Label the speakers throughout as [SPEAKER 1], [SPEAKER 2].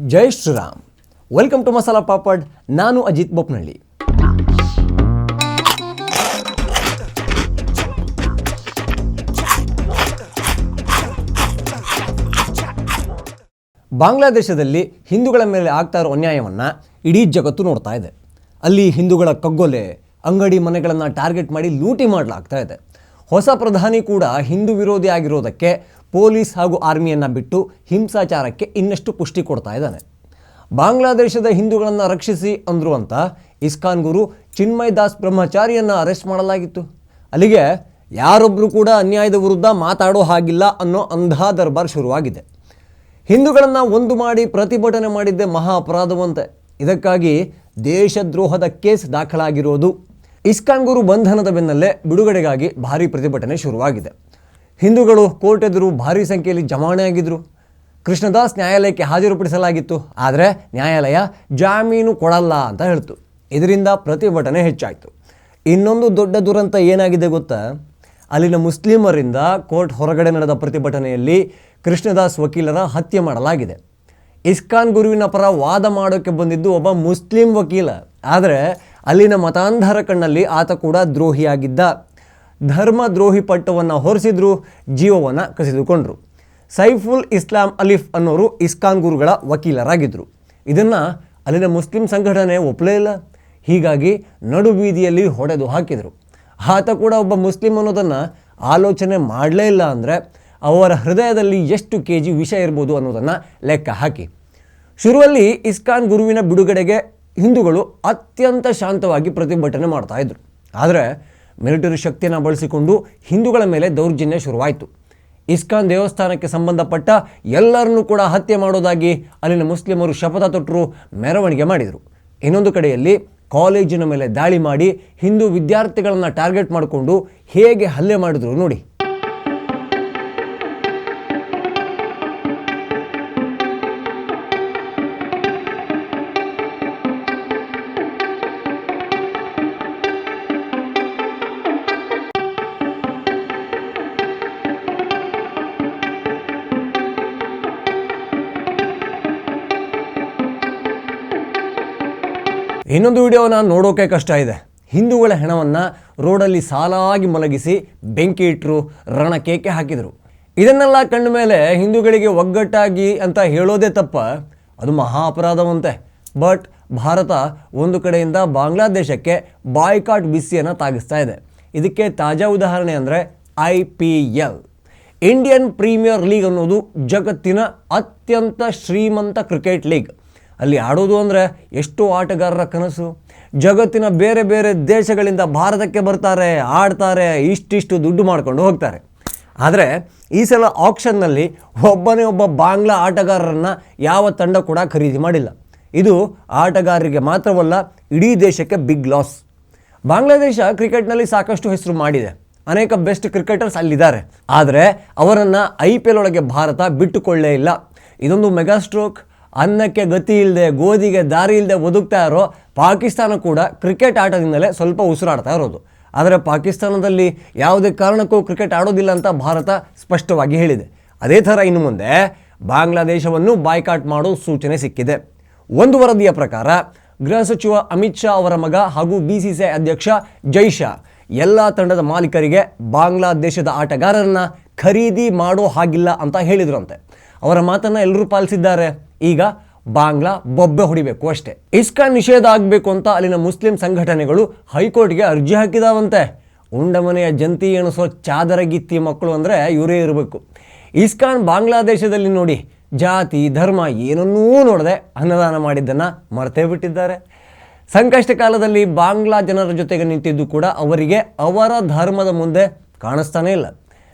[SPEAKER 1] Jai Shriram. Welcome to Masala Papad. ನಾನು ಅಜಿತ್ ಬೋಪ್ನಳ್ಳಿ. ಬಾಂಗ್ಲಾದೇಶದಲ್ಲಿ ಹಿಂದೂಗಳ ಮೇಲೆ ಆಗ್ತಾ ಇರೋ ಅನ್ಯಾಯವನ್ನು ಇಡೀ ಜಗತ್ತು ನೋಡ್ತಾ ಇದೆ. ಅಲ್ಲಿ ಹಿಂದೂಗಳ ಕಗ್ಗೊಲೆ, ಅಂಗಡಿ ಮನೆಗಳನ್ನು ಟಾರ್ಗೆಟ್ ಮಾಡಿ ಲೂಟಿ ಮಾಡಲಾಗ್ತಾ ಇದೆ. ಹೊಸ ಪ್ರಧಾನಿ ಕೂಡ ಹಿಂದೂ ವಿರೋಧಿ ಆಗಿರೋದಕ್ಕೆ ಪೊಲೀಸ್ ಹಾಗೂ ಆರ್ಮಿಯನ್ನು ಬಿಟ್ಟು ಹಿಂಸಾಚಾರಕ್ಕೆ ಇನ್ನಷ್ಟು ಪುಷ್ಟಿ ಕೊಡ್ತಾ ಇದ್ದಾನೆ. ಬಾಂಗ್ಲಾದೇಶದ ಹಿಂದೂಗಳನ್ನು ರಕ್ಷಿಸಿ ಅಂದರು ಅಂತ ಇಸ್ಕಾನ್ ಗುರು ಚಿನ್ಮಯ್ ದಾಸ್ ಬ್ರಹ್ಮಚಾರಿಯನ್ನು ಅರೆಸ್ಟ್ ಮಾಡಲಾಗಿತ್ತು. ಅಲ್ಲಿಗೆ ಯಾರೊಬ್ಬರು ಕೂಡ ಅನ್ಯಾಯದ ವಿರುದ್ಧ ಮಾತಾಡೋ ಹಾಗಿಲ್ಲ ಅನ್ನೋ ಅಂಧಾ ದರ್ಬಾರ್ ಶುರುವಾಗಿದೆ. ಹಿಂದೂಗಳನ್ನು ಒಂದು ಮಾಡಿ ಪ್ರತಿಭಟನೆ ಮಾಡಿದ್ದೇ ಮಹಾ ಅಪರಾಧವಂತೆ. ಇದಕ್ಕಾಗಿ ದೇಶದ್ರೋಹದ ಕೇಸ್ ದಾಖಲಾಗಿರೋದು. ಇಸ್ಕಾನ್ ಗುರು ಬಂಧನದ ಬೆನ್ನಲ್ಲೇ ಬಿಡುಗಡೆಗಾಗಿ ಭಾರೀ ಪ್ರತಿಭಟನೆ ಶುರುವಾಗಿದೆ. ಹಿಂದೂಗಳು ಕೋರ್ಟ್ ಎದುರು ಭಾರೀ ಸಂಖ್ಯೆಯಲ್ಲಿ ಜಮಾವಣೆಯಾಗಿದ್ದರು. ಕೃಷ್ಣದಾಸ್ ನ್ಯಾಯಾಲಯಕ್ಕೆ ಹಾಜರುಪಡಿಸಲಾಗಿತ್ತು. ಆದರೆ ನ್ಯಾಯಾಲಯ ಜಾಮೀನು ಕೊಡಲ್ಲ ಅಂತ ಹೇಳ್ತು. ಇದರಿಂದ ಪ್ರತಿಭಟನೆ ಹೆಚ್ಚಾಯಿತು. ಇನ್ನೊಂದು ದೊಡ್ಡ ದುರಂತ ಏನಾಗಿದೆ ಗೊತ್ತಾ? ಅಲ್ಲಿನ ಮುಸ್ಲಿಮರಿಂದ ಕೋರ್ಟ್ ಹೊರಗಡೆ ನಡೆದ ಪ್ರತಿಭಟನೆಯಲ್ಲಿ ಕೃಷ್ಣದಾಸ್ ವಕೀಲರ ಹತ್ಯೆ ಮಾಡಲಾಗಿದೆ. ಇಸ್ಕಾನ್ ಗುರುವಿನ ಪರ ವಾದ ಮಾಡೋಕ್ಕೆ ಬಂದಿದ್ದು ಒಬ್ಬ ಮುಸ್ಲಿಂ ವಕೀಲ. ಆದರೆ ಅಲ್ಲಿನ ಮತಾಂಧರ ಕಣ್ಣಲ್ಲಿ ಆತ ಕೂಡ ದ್ರೋಹಿಯಾಗಿದ್ದ. ಧರ್ಮ ದ್ರೋಹಿ ಪಟ್ಟವನ್ನು ಹೊರಿಸಿದ್ರು, ಜೀವವನ್ನು ಕಸಿದುಕೊಂಡ್ರು. ಸೈಫುಲ್ ಇಸ್ಲಾಂ ಅಲಿಫ್ ಅನ್ನೋರು ಇಸ್ಕಾನ್ ಗುರುಗಳ ವಕೀಲರಾಗಿದ್ದರು. ಇದನ್ನು ಅಲ್ಲಿನ ಮುಸ್ಲಿಂ ಸಂಘಟನೆ ಒಪ್ಪಲೇ ಇಲ್ಲ. ಹೀಗಾಗಿ ನಡು ಬೀದಿಯಲ್ಲಿ ಹೊಡೆದು ಹಾಕಿದರು. ಆತ ಕೂಡ ಒಬ್ಬ ಮುಸ್ಲಿಂ ಅನ್ನೋದನ್ನು ಆಲೋಚನೆ ಮಾಡಲೇ ಇಲ್ಲ ಅಂದರೆ ಅವರ ಹೃದಯದಲ್ಲಿ ಎಷ್ಟು KG ವಿಷ ಇರ್ಬೋದು ಅನ್ನೋದನ್ನು ಲೆಕ್ಕ ಹಾಕಿ. ಶುರುವಲ್ಲಿ ಇಸ್ಕಾನ್ ಗುರುವಿನ ಬಿಡುಗಡೆಗೆ ಹಿಂದೂಗಳು ಅತ್ಯಂತ ಶಾಂತವಾಗಿ ಪ್ರತಿಭಟನೆ ಮಾಡ್ತಾಯಿದ್ರು. ಆದರೆ ಮಿಲಿಟರಿ ಶಕ್ತಿಯನ್ನು ಬಳಸಿಕೊಂಡು ಹಿಂದೂಗಳ ಮೇಲೆ ದೌರ್ಜನ್ಯ ಶುರುವಾಯಿತು. ಇಸ್ಕಾನ್ ದೇವಸ್ಥಾನಕ್ಕೆ ಸಂಬಂಧಪಟ್ಟ ಎಲ್ಲರನ್ನೂ ಕೂಡ ಹತ್ಯೆ ಮಾಡೋದಾಗಿ ಅಲ್ಲಿನ ಮುಸ್ಲಿಮರು ಶಪಥ ತೊಟ್ಟರು, ಮೆರವಣಿಗೆ ಮಾಡಿದರು. ಇನ್ನೊಂದು ಕಡೆಯಲ್ಲಿ ಕಾಲೇಜಿನ ಮೇಲೆ ದಾಳಿ ಮಾಡಿ ಹಿಂದೂ ವಿದ್ಯಾರ್ಥಿಗಳನ್ನು ಟಾರ್ಗೆಟ್ ಮಾಡಿಕೊಂಡು ಹೇಗೆ ಹಲ್ಲೆ ಮಾಡಿದ್ರು ನೋಡಿ. ಇನ್ನೊಂದು ವಿಡಿಯೋನ ನೋಡೋಕೆ ಕಷ್ಟ ಇದೆ. ಹಿಂದೂಗಳ ಹೆಣವನ್ನು ರೋಡಲ್ಲಿ ಸಾಲಾಗಿ ಮಲಗಿಸಿ ಬೆಂಕಿ ಇಟ್ಟರು, ರಣಕೇಕೆ ಹಾಕಿದರು. ಇದನ್ನೆಲ್ಲ ಕಂಡ ಮೇಲೆ ಹಿಂದೂಗಳಿಗೆ ಒಗ್ಗಟ್ಟಾಗಿ ಅಂತ ಹೇಳೋದೇ ತಪ್ಪ, ಅದು ಮಹಾ ಅಪರಾಧವಂತೆ. ಬಟ್ ಭಾರತ ಒಂದು ಕಡೆಯಿಂದ ಬಾಂಗ್ಲಾದೇಶಕ್ಕೆ ಬಾಯ್ಕಾಟ್ ಬಿಸಿಯನ್ನು ತಾಗಿಸ್ತಾ ಇದೆ. ಇದಕ್ಕೆ ತಾಜಾ ಉದಾಹರಣೆ ಅಂದರೆ IPL, ಇಂಡಿಯನ್ ಪ್ರೀಮಿಯರ್ ಲೀಗ್ ಅನ್ನೋದು ಜಗತ್ತಿನ ಅತ್ಯಂತ ಶ್ರೀಮಂತ ಕ್ರಿಕೆಟ್ ಲೀಗ್. ಅಲ್ಲಿ ಆಡೋದು ಅಂದರೆ ಎಷ್ಟೋ ಆಟಗಾರರ ಕನಸು. ಜಗತ್ತಿನ ಬೇರೆ ಬೇರೆ ದೇಶಗಳಿಂದ ಭಾರತಕ್ಕೆ ಬರ್ತಾರೆ, ಆಡ್ತಾರೆ, ಇಷ್ಟಿಷ್ಟು ದುಡ್ಡು ಮಾಡಿಕೊಂಡು ಹೋಗ್ತಾರೆ. ಆದರೆ ಈ ಸಲ ಆಕ್ಷನ್ನಲ್ಲಿ ಒಬ್ಬನೇ ಒಬ್ಬ ಬಾಂಗ್ಲಾ ಆಟಗಾರರನ್ನು ಯಾವ ತಂಡ ಕೂಡ ಖರೀದಿ ಮಾಡಿಲ್ಲ. ಇದು ಆಟಗಾರರಿಗೆ ಮಾತ್ರವಲ್ಲ, ಇಡೀ ದೇಶಕ್ಕೆ ಬಿಗ್ ಲಾಸ್. ಬಾಂಗ್ಲಾದೇಶ ಕ್ರಿಕೆಟ್ನಲ್ಲಿ ಸಾಕಷ್ಟು ಹೆಸರು ಮಾಡಿದೆ. ಅನೇಕ ಬೆಸ್ಟ್ ಕ್ರಿಕೆಟರ್ಸ್ ಅಲ್ಲಿದ್ದಾರೆ. ಆದರೆ ಅವರನ್ನು IPL ಒಳಗೆ ಭಾರತ ಬಿಟ್ಟುಕೊಳ್ಳೇ ಇಲ್ಲ. ಇದೊಂದು ಮೆಗಾ ಸ್ಟ್ರೋಕ್. ಅನ್ನಕ್ಕೆ ಗತಿ ಇಲ್ಲದೆ, ಗೋಧಿಗೆ ದಾರಿ ಇಲ್ಲದೆ ಬದುಕ್ತಾ ಇರೋ ಪಾಕಿಸ್ತಾನ ಕೂಡ ಕ್ರಿಕೆಟ್ ಆಟದಿಂದಲೇ ಸ್ವಲ್ಪ ಉಸಿರಾಡ್ತಾ ಇರೋದು. ಆದರೆ ಪಾಕಿಸ್ತಾನದಲ್ಲಿ ಯಾವುದೇ ಕಾರಣಕ್ಕೂ ಕ್ರಿಕೆಟ್ ಆಡೋದಿಲ್ಲ ಅಂತ ಭಾರತ ಸ್ಪಷ್ಟವಾಗಿ ಹೇಳಿದೆ. ಅದೇ ಥರ ಇನ್ನು ಮುಂದೆ ಬಾಂಗ್ಲಾದೇಶವನ್ನು ಬಾಯ್ಕಾಟ್ ಮಾಡೋ ಸೂಚನೆ ಸಿಕ್ಕಿದೆ. ಒಂದು ವರದಿಯ ಪ್ರಕಾರ ಗೃಹ ಸಚಿವ ಅಮಿತ್ ಶಾ ಅವರ ಮಗ ಹಾಗೂ BCCI ಅಧ್ಯಕ್ಷ ಜೈ ಶಾ ಎಲ್ಲ ತಂಡದ ಮಾಲೀಕರಿಗೆ ಬಾಂಗ್ಲಾದೇಶದ ಆಟಗಾರರನ್ನು ಖರೀದಿ ಮಾಡೋ ಹಾಗಿಲ್ಲ ಅಂತ ಹೇಳಿದ್ರಂತೆ. ಅವರ ಮಾತನ್ನು ಎಲ್ಲರೂ ಪಾಲಿಸಿದ್ದಾರೆ. ಈಗ ಬಾಂಗ್ಲಾ ಬೊಬ್ಬೆ ಹೊಡಿಬೇಕು ಅಷ್ಟೇ. ಇಸ್ಕಾನ್ ನಿಷೇಧ ಆಗಬೇಕು ಅಂತ ಅಲ್ಲಿನ ಮುಸ್ಲಿಂ ಸಂಘಟನೆಗಳು ಹೈಕೋರ್ಟ್ಗೆ ಅರ್ಜಿ ಹಾಕಿದಾವಂತೆ. ಉಂಡಮನೆಯ ಜಂತಿ ಎಣಿಸೋ ಚಾದರಗಿತ್ತಿ ಮಕ್ಕಳು ಅಂದರೆ ಇವರೇ ಇರಬೇಕು. ಇಸ್ಕಾನ್ ಬಾಂಗ್ಲಾದೇಶದಲ್ಲಿ ನೋಡಿ ಜಾತಿ ಧರ್ಮ ಏನನ್ನೂ ನೋಡದೆ ಅನ್ನದಾನ ಮಾಡಿದ್ದನ್ನು ಮರ್ತೇ ಬಿಟ್ಟಿದ್ದಾರೆ. ಸಂಕಷ್ಟ ಕಾಲದಲ್ಲಿ ಬಾಂಗ್ಲಾ ಜನರ ಜೊತೆಗೆ ನಿಂತಿದ್ದು ಕೂಡ ಅವರಿಗೆ ಅವರ ಧರ್ಮದ ಮುಂದೆ ಕಾಣಿಸ್ತಾನೇ ಇಲ್ಲ.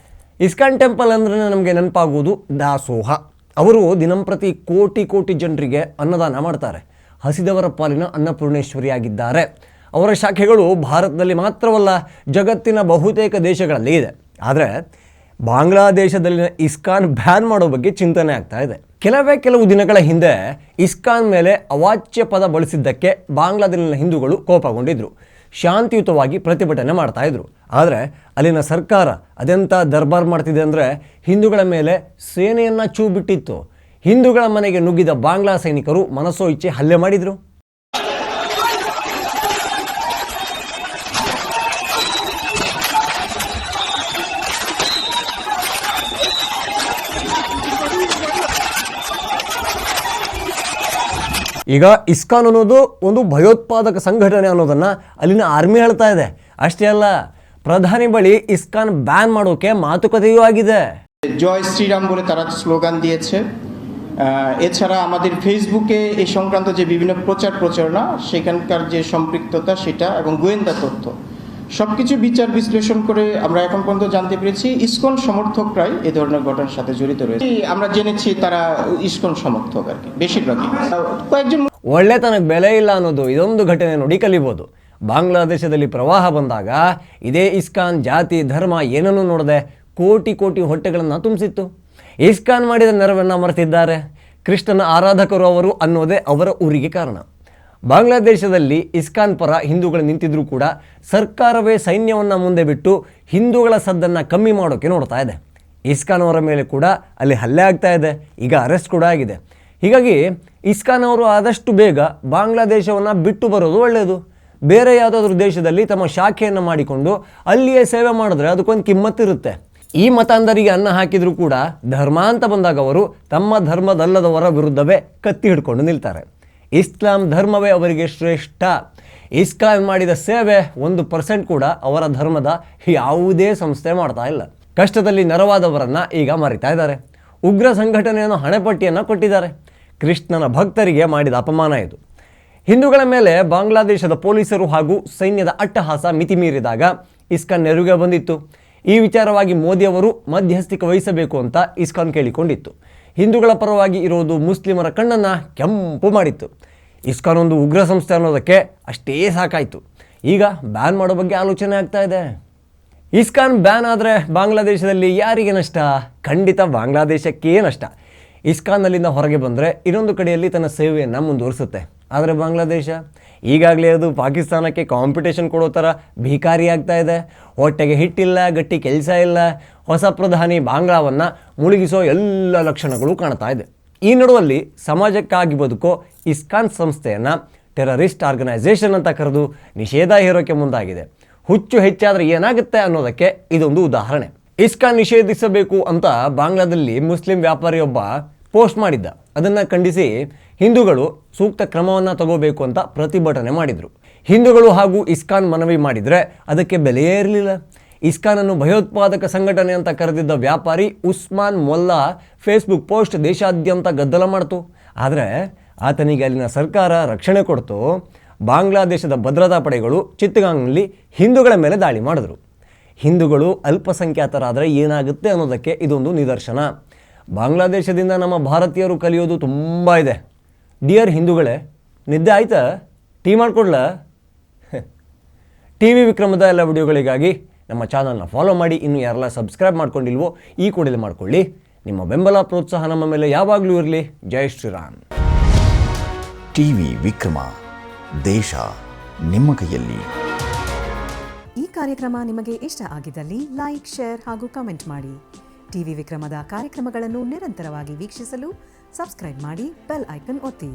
[SPEAKER 1] ಇಸ್ಕಾನ್ ಟೆಂಪಲ್ ಅಂದ್ರೆ ನಮಗೆ ನೆನಪಾಗುವುದು ದಾಸೋಹ. ಅವರು ದಿನಂಪ್ರತಿ ಕೋಟಿ ಜನರಿಗೆ ಅನ್ನದಾನ ಮಾಡ್ತಾರೆ. ಹಸಿದವರ ಪಾಲಿನ ಅನ್ನಪೂರ್ಣೇಶ್ವರಿಯಾಗಿದ್ದಾರೆ. ಅವರ ಶಾಖೆಗಳು ಭಾರತದಲ್ಲಿ ಮಾತ್ರವಲ್ಲ, ಜಗತ್ತಿನ ಬಹುತೇಕ ದೇಶಗಳಲ್ಲಿ ಇದೆ. ಆದರೆ ಬಾಂಗ್ಲಾದೇಶದಲ್ಲಿನ ಇಸ್ಕಾನ್ ಬ್ಯಾನ್ ಮಾಡೋ ಬಗ್ಗೆ ಚಿಂತನೆ ಆಗ್ತಾ ಇದೆ. ಕೆಲವು ದಿನಗಳ ಹಿಂದೆ ಇಸ್ಕಾನ್ ಮೇಲೆ ಅವಾಚ್ಯ ಪದ ಬಳಸಿದ್ದಕ್ಕೆ ಬಾಂಗ್ಲಾದಲ್ಲಿನ ಹಿಂದೂಗಳು ಕೋಪಗೊಂಡಿದ್ರು. ಶಾಂತಿಯುತವಾಗಿ ಪ್ರತಿಭಟನೆ ಮಾಡ್ತಾಯಿದ್ರು. ಆದರೆ ಅಲ್ಲಿನ ಸರ್ಕಾರ ಅದೆಂಥ ದರ್ಬಾರ್ ಮಾಡ್ತಿದೆ ಅಂದರೆ ಹಿಂದೂಗಳ ಮೇಲೆ ಸೇನೆಯನ್ನು ಛೂ ಬಿಟ್ಟಿತ್ತು. ಹಿಂದೂಗಳ ಮನೆಗೆ ನುಗ್ಗಿದ ಬಾಂಗ್ಲಾ ಸೈನಿಕರು ಮನಸೋ ಇಚ್ಛೆ ಹಲ್ಲೆ ಮಾಡಿದರು. ಈಗ ಇಸ್ಕಾನ್ ಅನ್ನೋದು ಒಂದು ಭಯೋತ್ಪಾದಕ ಸಂಘಟನೆ ಅನ್ನೋದನ್ನು ಅಲ್ಲಿನ ಆರ್ಮಿ ಹೇಳ್ತಾ ಇದೆ. ಅಷ್ಟೇ ಅಲ್ಲ, প্রধানী বলি ইস্কন ব্যান ಮಾಡೋಕೆ মাতুকತೆಯೂ ಆಗಿದೆ.
[SPEAKER 2] জয় শ্রীরাম বলে তারা স্লোগান দিয়েছে। এছাড়া আমাদের ফেসবুকে এই সংক্রান্ত যে বিভিন্ন প্রচারণা সেখানকার যে সম্পৃক্ততা সেটা এবং গোয়েন্দা তথ্য সবকিছু বিচার বিশ্লেষণ করে আমরা এখন পর্যন্ত জানতে পেরেছি ইসকন সমর্থকরাই এই ধরনের ঘটনার সাথে জড়িত রয়েছে। আমরা জেনেছি তারা ইসকন সমর্থক আর কি বেশিরভাগই। কয়েকজন
[SPEAKER 1] ಒಳ್ಳೆತನಕ್ಕೆ ಬೆಲೆ ಇಲ್ಲ ಅನ್ನೋದು ಇದೊಂದು ಘಟನೆ ನೋಡಿ ಕಲಿಬಹುದು. ಬಾಂಗ್ಲಾದೇಶದಲ್ಲಿ ಪ್ರವಾಹ ಬಂದಾಗ ಇದೇ ಇಸ್ಕಾನ್ ಜಾತಿ ಧರ್ಮ ಏನನ್ನೂ ನೋಡದೆ ಕೋಟಿ ಕೋಟಿ ಹೊಟ್ಟೆಗಳನ್ನು ತುಂಬಿಸಿತ್ತು. ಇಸ್ಕಾನ್ ಮಾಡಿದ ನೆರವನ್ನು ಮರೆತಿದ್ದಾರೆ. ಕೃಷ್ಣನ ಆರಾಧಕರು ಅವರು ಅನ್ನೋದೇ ಅವರ ಊರಿಗೆ ಕಾರಣ. ಬಾಂಗ್ಲಾದೇಶದಲ್ಲಿ ಇಸ್ಕಾನ್ ಪರ ಹಿಂದೂಗಳು ನಿಂತಿದ್ರೂ ಕೂಡ ಸರ್ಕಾರವೇ ಸೈನ್ಯವನ್ನು ಮುಂದೆ ಬಿಟ್ಟು ಹಿಂದೂಗಳ ಸದ್ದನ್ನು ಕಮ್ಮಿ ಮಾಡೋಕ್ಕೆ ನೋಡ್ತಾ ಇದೆ. ಇಸ್ಕಾನ್ ಅವರ ಮೇಲೆ ಕೂಡ ಅಲ್ಲಿ ಹಲ್ಲೆ ಆಗ್ತಾ ಇದೆ, ಈಗ ಅರೆಸ್ಟ್ ಕೂಡ ಆಗಿದೆ. ಹೀಗಾಗಿ ಇಸ್ಕಾನ್ ಅವರು ಆದಷ್ಟು ಬೇಗ ಬಾಂಗ್ಲಾದೇಶವನ್ನು ಬಿಟ್ಟು ಬರೋದು ಒಳ್ಳೆಯದು. ಬೇರೆ ಯಾವುದಾದ್ರೂ ದೇಶದಲ್ಲಿ ತಮ್ಮ ಶಾಖೆಯನ್ನು ಮಾಡಿಕೊಂಡು ಅಲ್ಲಿಯೇ ಸೇವೆ ಮಾಡಿದ್ರೆ ಅದಕ್ಕೊಂದು ಕಿಮ್ಮತ್ತಿರುತ್ತೆ. ಈ ಮತಾಂಧರಿಗೆ ಅನ್ನ ಹಾಕಿದರೂ ಕೂಡ ಧರ್ಮ ಅಂತ ಬಂದಾಗ ಅವರು ತಮ್ಮ ಧರ್ಮದಲ್ಲದವರ ವಿರುದ್ಧವೇ ಕತ್ತಿ ಹಿಡ್ಕೊಂಡು ನಿಲ್ತಾರೆ. ಇಸ್ಲಾಂ ಧರ್ಮವೇ ಅವರಿಗೆ ಶ್ರೇಷ್ಠ. ಇಸ್ಕಾನ್ ಮಾಡಿದ ಸೇವೆ 1% ಕೂಡ ಅವರ ಧರ್ಮದ ಯಾವುದೇ ಸಂಸ್ಥೆ ಮಾಡ್ತಾ ಇಲ್ಲ. ಕಷ್ಟದಲ್ಲಿ ನೆರವಾದವರನ್ನು ಈಗ ಮರಿತಾ ಇದ್ದಾರೆ. ಉಗ್ರ ಸಂಘಟನೆಯನ್ನು ಹಣೆಪಟ್ಟಿಯನ್ನು ಕೊಟ್ಟಿದ್ದಾರೆ. ಕೃಷ್ಣನ ಭಕ್ತರಿಗೆ ಮಾಡಿದ ಅಪಮಾನ ಇದು. ಹಿಂದೂಗಳ ಮೇಲೆ ಬಾಂಗ್ಲಾದೇಶದ ಪೊಲೀಸರು ಹಾಗೂ ಸೈನ್ಯದ ಅಟ್ಟಹಾಸ ಮಿತಿ ಮೀರಿದಾಗ ಇಸ್ಕಾನ್ ನೆರವಿಗೆ ಬಂದಿತ್ತು. ಈ ವಿಚಾರವಾಗಿ ಮೋದಿಯವರು ಮಧ್ಯಸ್ಥಿಕೆ ವಹಿಸಬೇಕು ಅಂತ ಇಸ್ಕಾನ್ ಕೇಳಿಕೊಂಡಿತ್ತು. ಹಿಂದೂಗಳ ಪರವಾಗಿ ಇರೋದು ಮುಸ್ಲಿಮರ ಕಣ್ಣನ್ನು ಕೆಂಪು ಮಾಡಿತ್ತು. ಇಸ್ಕಾನ್ ಒಂದು ಉಗ್ರ ಸಂಸ್ಥೆ ಅನ್ನೋದಕ್ಕೆ ಅಷ್ಟೇ ಸಾಕಾಯಿತು. ಈಗ ಬ್ಯಾನ್ ಮಾಡೋ ಬಗ್ಗೆ ಆಲೋಚನೆ ಆಗ್ತಾ ಇದೆ. ಇಸ್ಕಾನ್ ಬ್ಯಾನ್ ಆದರೆ ಬಾಂಗ್ಲಾದೇಶದಲ್ಲಿ ಯಾರಿಗೆ ನಷ್ಟ? ಖಂಡಿತ ಬಾಂಗ್ಲಾದೇಶಕ್ಕೇ ನಷ್ಟ. ಇಸ್ಕಾನ್ನಲ್ಲಿಂದ ಹೊರಗೆ ಬಂದರೆ ಇನ್ನೊಂದು ಕಡೆಯಲ್ಲಿ ತನ್ನ ಸೇವೆಯನ್ನು ಮುಂದುವರಿಸುತ್ತೆ. ಆದರೆ ಬಾಂಗ್ಲಾದೇಶ ಈಗಾಗಲೇ ಅದು ಪಾಕಿಸ್ತಾನಕ್ಕೆ ಕಾಂಪಿಟೇಷನ್ ಕೊಡೋ ಥರ ಭಿಕಾರಿ ಆಗ್ತಾ ಇದೆ. ಹೊಟ್ಟೆಗೆ ಹಿಟ್ಟಿಲ್ಲ, ಗಟ್ಟಿ ಕೆಲಸ ಇಲ್ಲ. ಹೊಸ ಪ್ರಧಾನಿ ಬಾಂಗ್ಲಾವನ್ನು ಮುಳುಗಿಸೋ ಎಲ್ಲ ಲಕ್ಷಣಗಳು ಕಾಣ್ತಾ ಇದೆ. ಈ ನಡುವಲ್ಲಿ ಸಮಾಜಕ್ಕಾಗಿ ಬದುಕೋ ಇಸ್ಕಾನ್ ಸಂಸ್ಥೆಯನ್ನು ಟೆರರಿಸ್ಟ್ ಆರ್ಗನೈಸೇಷನ್ ಅಂತ ಕರೆದು ನಿಷೇಧ ಹೇರೋಕ್ಕೆ ಮುಂದಾಗಿದೆ. ಹುಚ್ಚು ಹೆಚ್ಚಾದರೆ ಏನಾಗುತ್ತೆ ಅನ್ನೋದಕ್ಕೆ ಇದೊಂದು ಉದಾಹರಣೆ. ಇಸ್ಕಾನ್ ನಿಷೇಧಿಸಬೇಕು ಅಂತ ಬಾಂಗ್ಲಾದಲ್ಲಿ ಮುಸ್ಲಿಂ ವ್ಯಾಪಾರಿಯೊಬ್ಬ ಪೋಸ್ಟ್ ಮಾಡಿದ್ದ. ಅದನ್ನು ಖಂಡಿಸಿ ಹಿಂದೂಗಳು ಸೂಕ್ತ ಕ್ರಮವನ್ನು ತಗೋಬೇಕು ಅಂತ ಪ್ರತಿಭಟನೆ ಮಾಡಿದರು. ಹಿಂದೂಗಳು ಹಾಗೂ ಇಸ್ಕಾನ್ ಮನವಿ ಮಾಡಿದರೆ ಅದಕ್ಕೆ ಬೆಲೆಯೇ ಇರಲಿಲ್ಲ. ಇಸ್ಕಾನನ್ನು ಭಯೋತ್ಪಾದಕ ಸಂಘಟನೆ ಅಂತ ಕರೆದಿದ್ದ ವ್ಯಾಪಾರಿ ಉಸ್ಮಾನ್ ಮೊಲ್ಲಾ ಫೇಸ್ಬುಕ್ ಪೋಸ್ಟ್ ದೇಶಾದ್ಯಂತ ಗದ್ದಲ ಮಾಡಿತು. ಆದರೆ ಆತನಿಗೆ ಅಲ್ಲಿನ ಸರ್ಕಾರ ರಕ್ಷಣೆ ಕೊಡ್ತು. ಬಾಂಗ್ಲಾದೇಶದ ಭದ್ರತಾ ಪಡೆಗಳು ಚಿತ್ತಗಾಂಗ್ನಲ್ಲಿ ಹಿಂದೂಗಳ ಮೇಲೆ ದಾಳಿ ಮಾಡಿದ್ರು. ಹಿಂದೂಗಳು ಅಲ್ಪಸಂಖ್ಯಾತರಾದರೆ ಏನಾಗುತ್ತೆ ಅನ್ನೋದಕ್ಕೆ ಇದೊಂದು ನಿದರ್ಶನ. ಬಾಂಗ್ಲಾದೇಶದಿಂದ ನಮ್ಮ ಭಾರತೀಯರು ಕಲಿಯೋದು ತುಂಬ ಇದೆ. ಡಿಯರ್ ಹಿಂದೂಗಳೇ, ನಿದ್ದೆ ಆಯ್ತಾ? ಟೀ ಮಾಡಿಕೊಡ್ಲಾ? ಟಿ ವಿ ವಿಕ್ರಮದ ಎಲ್ಲ ವಿಡಿಯೋಗಳಿಗಾಗಿ ನಮ್ಮ ಚಾನಲ್ನ ಫಾಲೋ ಮಾಡಿ. ಇನ್ನು ಯಾರೆಲ್ಲ ಸಬ್ಸ್ಕ್ರೈಬ್ ಮಾಡ್ಕೊಂಡಿಲ್ವೋ ಈ ಕೂಡಲೇ ಮಾಡ್ಕೊಳ್ಳಿ. ನಿಮ್ಮ ಬೆಂಬಲ ಪ್ರೋತ್ಸಾಹ ನಮ್ಮ ಮೇಲೆ ಯಾವಾಗಲೂ ಇರಲಿ. ಜೈ ಶ್ರೀರಾಮ್.
[SPEAKER 3] ಟಿವಿ ವಿಕ್ರಮ, ದೇಶ ನಿಮ್ಮ ಕೈಯಲ್ಲಿ.
[SPEAKER 4] ಈ ಕಾರ್ಯಕ್ರಮ ನಿಮಗೆ ಇಷ್ಟ ಆಗಿದ್ದಲ್ಲಿ ಲೈಕ್, ಶೇರ್ ಹಾಗೂ ಕಮೆಂಟ್ ಮಾಡಿ. ಟಿವಿ ವಿಕ್ರಮದ ಕಾರ್ಯಕ್ರಮಗಳನ್ನು ನಿರಂತರವಾಗಿ ವೀಕ್ಷಿಸಲು ಸಬ್ಸ್ಕ್ರೈಬ್ ಮಾಡಿ, ಬೆಲ್ ಐಕನ್ ಒತ್ತಿ.